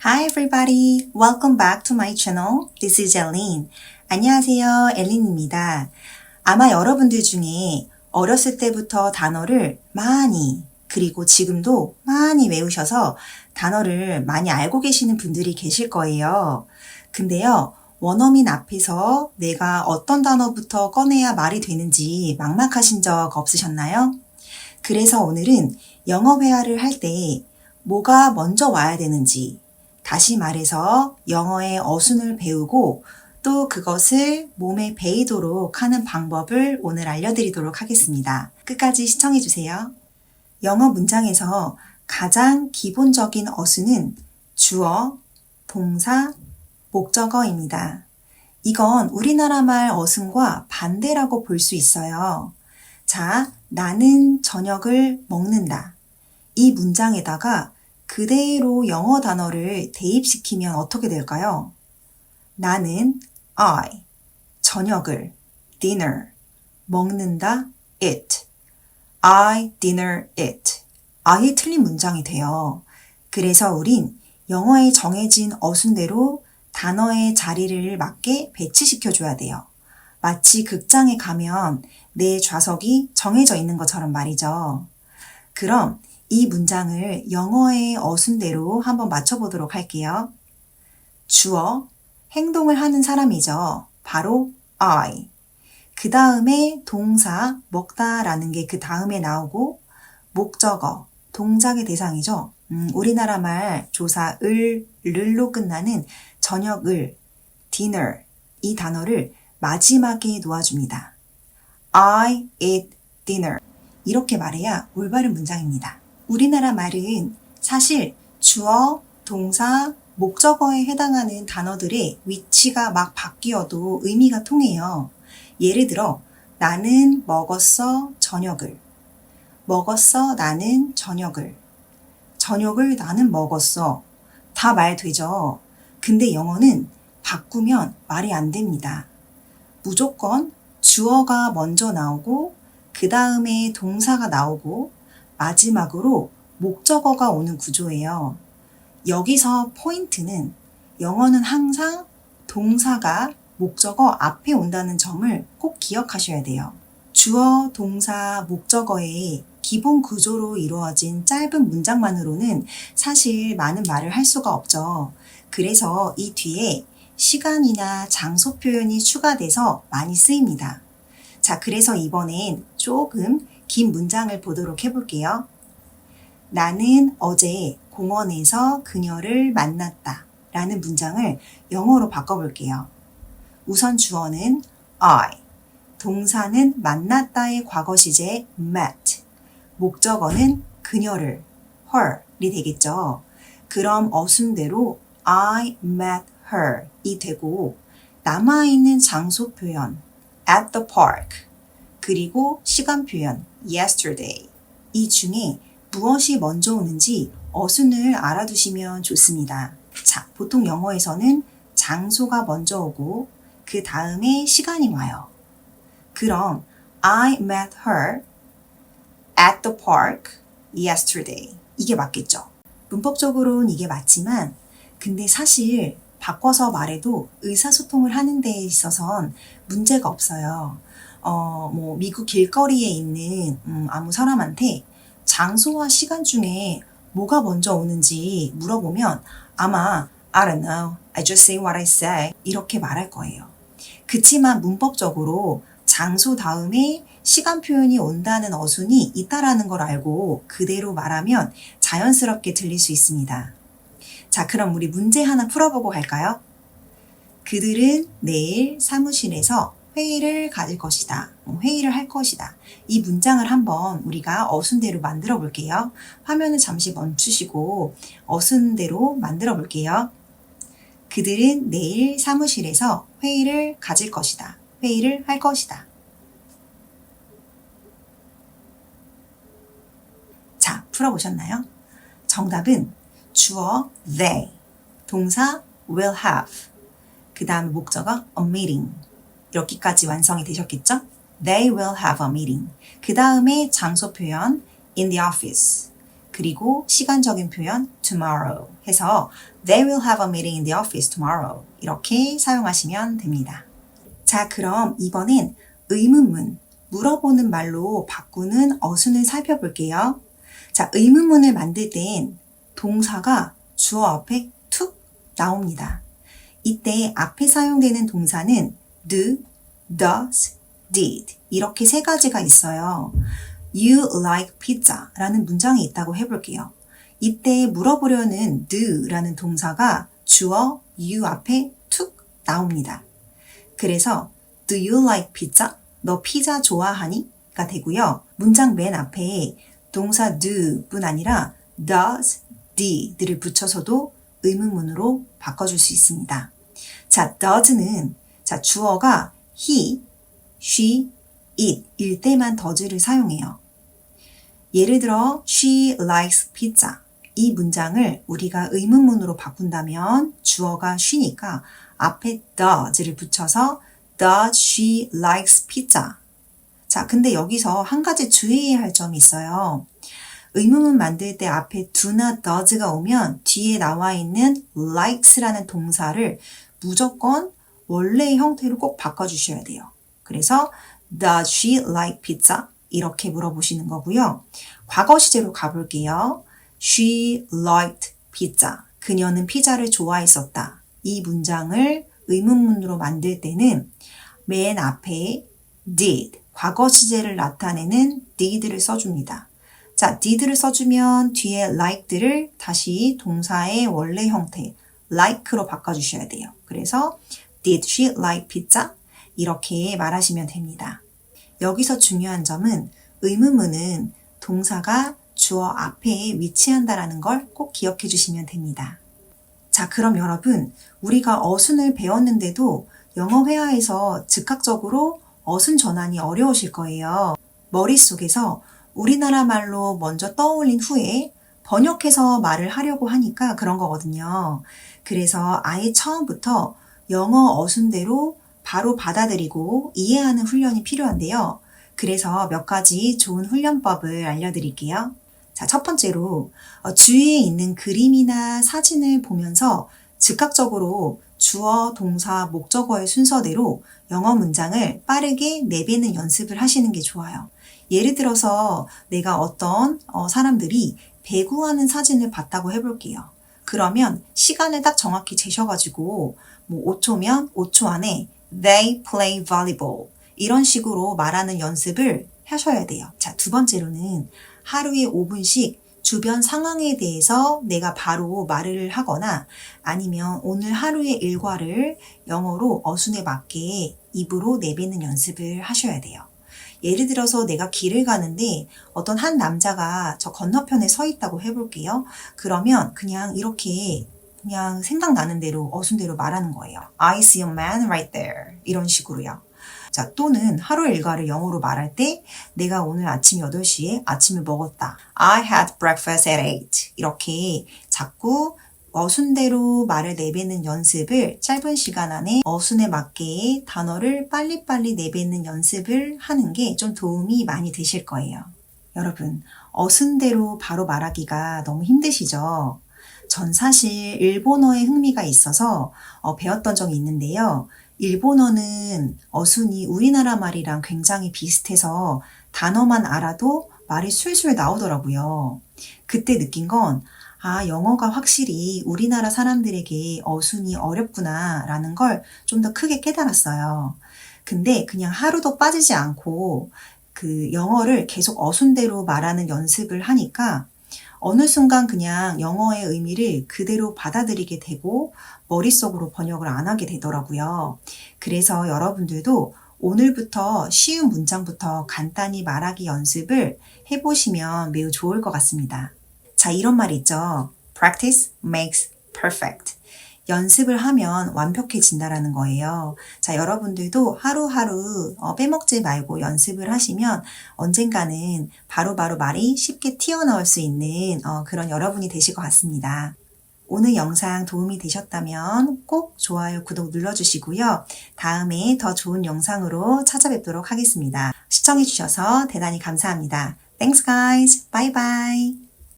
Hi everybody, welcome back to my channel. This is Eileen. 안녕하세요, 엘린입니다. 아마 여러분들 중에 어렸을 때부터 단어를 많이 그리고 지금도 많이 외우셔서 단어를 많이 알고 계시는 분들이 계실 거예요. 근데요, 원어민 앞에서 내가 어떤 단어부터 꺼내야 말이 되는지 막막하신 적 없으셨나요? 그래서 오늘은 영어 회화를 할 때 뭐가 먼저 와야 되는지, 다시 말해서 영어의 어순을 배우고 또 그것을 몸에 배이도록 하는 방법을 오늘 알려드리도록 하겠습니다. 끝까지 시청해주세요. 영어 문장에서 가장 기본적인 어순은 주어, 동사, 목적어입니다. 이건 우리나라 말 어순과 반대라고 볼 수 있어요. 자, 나는 저녁을 먹는다. 이 문장에다가 그대로 영어 단어를 대입시키면 어떻게 될까요? 나는 I, 저녁을 dinner, 먹는다 eat, I dinner eat. 아예 틀린 문장이 돼요. 그래서 우린 영어에 정해진 어순대로 단어의 자리를 맞게 배치시켜줘야 돼요. 마치 극장에 가면 내 좌석이 정해져 있는 것처럼 말이죠. 그럼 이 문장을 영어의 어순대로 한번 맞춰보도록 할게요. 주어, 행동을 하는 사람이죠. 바로 I. 그 다음에 동사, 먹다라는 게 그 다음에 나오고 목적어, 동작의 대상이죠. 우리나라 말 조사 을로 끝나는 저녁을, dinner, 이 단어를 마지막에 놓아줍니다. I eat dinner. 이렇게 말해야 올바른 문장입니다. 우리나라 말은 사실 주어, 동사, 목적어에 해당하는 단어들의 위치가 막 바뀌어도 의미가 통해요. 예를 들어 나는 먹었어 저녁을, 먹었어 나는 저녁을, 저녁을 나는 먹었어. 다 말 되죠. 근데 영어는 바꾸면 말이 안 됩니다. 무조건 주어가 먼저 나오고 그 다음에 동사가 나오고 마지막으로 목적어가 오는 구조예요. 여기서 포인트는 영어는 항상 동사가 목적어 앞에 온다는 점을 꼭 기억하셔야 돼요. 주어, 동사, 목적어의 기본 구조로 이루어진 짧은 문장만으로는 사실 많은 말을 할 수가 없죠. 그래서 이 뒤에 시간이나 장소 표현이 추가돼서 많이 쓰입니다. 자, 그래서 이번엔 조금 긴 문장을 보도록 해볼게요. 나는 어제 공원에서 그녀를 만났다 라는 문장을 영어로 바꿔볼게요. 우선 주어는 I, 동사는 만났다의 과거 시제 met, 목적어는 그녀를, her이 되겠죠. 그럼 어순대로 I met her 이 되고 남아있는 장소 표현 at the park 그리고 시간 표현 yesterday 이 중에 무엇이 먼저 오는지 어순을 알아두시면 좋습니다. 자, 보통 영어에서는 장소가 먼저 오고 그 다음에 시간이 와요. 그럼 I met her at the park yesterday 이게 맞겠죠? 문법적으로는 이게 맞지만 근데 사실 바꿔서 말해도 의사소통을 하는 데 있어선 문제가 없어요. 미국 길거리에 있는 아무 사람한테 장소와 시간 중에 뭐가 먼저 오는지 물어보면 아마 I don't know, I just say what I say 이렇게 말할 거예요. 그치만 문법적으로 장소 다음에 시간 표현이 온다는 어순이 있다라는 걸 알고 그대로 말하면 자연스럽게 들릴 수 있습니다. 자, 그럼 우리 문제 하나 풀어보고 갈까요? 그들은 내일 사무실에서 회의를 가질 것이다. 회의를 할 것이다. 이 문장을 한번 우리가 어순대로 만들어 볼게요. 화면을 잠시 멈추시고 어순대로 만들어 볼게요. 그들은 내일 사무실에서 회의를 가질 것이다. 회의를 할 것이다. 자, 풀어보셨나요? 정답은 주어 they, 동사 will have, 그 다음 목적어 a meeting 여기까지 완성이 되셨겠죠? They will have a meeting. 그 다음에 장소 표현 in the office 그리고 시간적인 표현 tomorrow 해서 They will have a meeting in the office tomorrow. 이렇게 사용하시면 됩니다. 자, 그럼 이번엔 의문문, 물어보는 말로 바꾸는 어순을 살펴볼게요. 자, 의문문을 만들 땐 동사가 주어 앞에 툭 나옵니다. 이때 앞에 사용되는 동사는 do, does, did 이렇게 세 가지가 있어요. You like pizza 라는 문장이 있다고 해볼게요. 이때 물어보려는 do 라는 동사가 주어 you 앞에 툭 나옵니다. 그래서 do you like pizza? 너 피자 좋아하니? 가 되고요. 문장 맨 앞에 동사 do 뿐 아니라 does, did를 붙여서도 의문문으로 바꿔줄 수 있습니다. 자, does는 주어가 he, she, it 일 때만 does를 사용해요. 예를 들어 she likes pizza 이 문장을 우리가 의문문으로 바꾼다면 주어가 she니까 앞에 does를 붙여서 Does she likes pizza? 자, 근데 여기서 한 가지 주의해야 할 점이 있어요. 의문문 만들 때 앞에 do나 does가 오면 뒤에 나와 있는 likes라는 동사를 무조건 원래의 형태로 꼭 바꿔주셔야 돼요. 그래서 Does she like pizza? 이렇게 물어보시는 거고요. 과거 시제로 가볼게요. She liked pizza. 그녀는 피자를 좋아했었다. 이 문장을 의문문으로 만들 때는 맨 앞에 did, 과거 시제를 나타내는 did를 써줍니다. 자, did를 써주면 뒤에 like들을 다시 동사의 원래 형태, like로 바꿔주셔야 돼요. 그래서 did she like pizza? 이렇게 말하시면 됩니다. 여기서 중요한 점은 의문문은 동사가 주어 앞에 위치한다는 걸 꼭 기억해 주시면 됩니다. 자, 그럼 여러분, 우리가 어순을 배웠는데도 영어 회화에서 즉각적으로 어순 전환이 어려우실 거예요. 머릿속에서 우리나라 말로 먼저 떠올린 후에 번역해서 말을 하려고 하니까 그런 거거든요. 그래서 아예 처음부터 영어 어순대로 바로 받아들이고 이해하는 훈련이 필요한데요. 그래서 몇 가지 좋은 훈련법을 알려드릴게요. 자, 첫 번째로 주위에 있는 그림이나 사진을 보면서 즉각적으로 주어, 동사, 목적어의 순서대로 영어 문장을 빠르게 내뱉는 연습을 하시는 게 좋아요. 예를 들어서 내가 어떤 사람들이 배구하는 사진을 봤다고 해볼게요. 그러면 시간을 딱 정확히 재셔가지고 5초면 5초 안에 They play volleyball 이런 식으로 말하는 연습을 하셔야 돼요. 자, 두 번째로는 하루에 5분씩 주변 상황에 대해서 내가 바로 말을 하거나 아니면 오늘 하루의 일과를 영어로 어순에 맞게 입으로 내뱉는 연습을 하셔야 돼요. 예를 들어서 내가 길을 가는데 어떤 한 남자가 저 건너편에 서 있다고 해볼게요. 그러면 그냥 이렇게 그냥 생각나는 대로 어순대로 말하는 거예요. I see a man right there. 이런 식으로요. 자, 또는 하루 일과를 영어로 말할 때 내가 오늘 아침 8시에 아침을 먹었다. I had breakfast at 8. 이렇게 자꾸 어순대로 말을 내뱉는 연습을 짧은 시간 안에 어순에 맞게 단어를 빨리빨리 내뱉는 연습을 하는 게 좀 도움이 많이 되실 거예요. 여러분, 어순대로 바로 말하기가 너무 힘드시죠? 전 사실 일본어에 흥미가 있어서 배웠던 적이 있는데요. 일본어는 어순이 우리나라 말이랑 굉장히 비슷해서 단어만 알아도 말이 술술 나오더라고요. 그때 느낀 건 영어가 확실히 우리나라 사람들에게 어순이 어렵구나 라는 걸 좀 더 크게 깨달았어요. 근데 그냥 하루도 빠지지 않고 그 영어를 계속 어순대로 말하는 연습을 하니까 어느 순간 그냥 영어의 의미를 그대로 받아들이게 되고 머릿속으로 번역을 안 하게 되더라고요. 그래서 여러분들도 오늘부터 쉬운 문장부터 간단히 말하기 연습을 해보시면 매우 좋을 것 같습니다. 자, 이런 말 있죠. Practice makes perfect. 연습을 하면 완벽해진다라는 거예요. 자, 여러분들도 하루하루 빼먹지 말고 연습을 하시면 언젠가는 바로바로 말이 쉽게 튀어나올 수 있는 그런 여러분이 되실 것 같습니다. 오늘 영상 도움이 되셨다면 꼭 좋아요, 구독 눌러주시고요. 다음에 더 좋은 영상으로 찾아뵙도록 하겠습니다. 시청해주셔서 대단히 감사합니다. Thanks guys. Bye bye.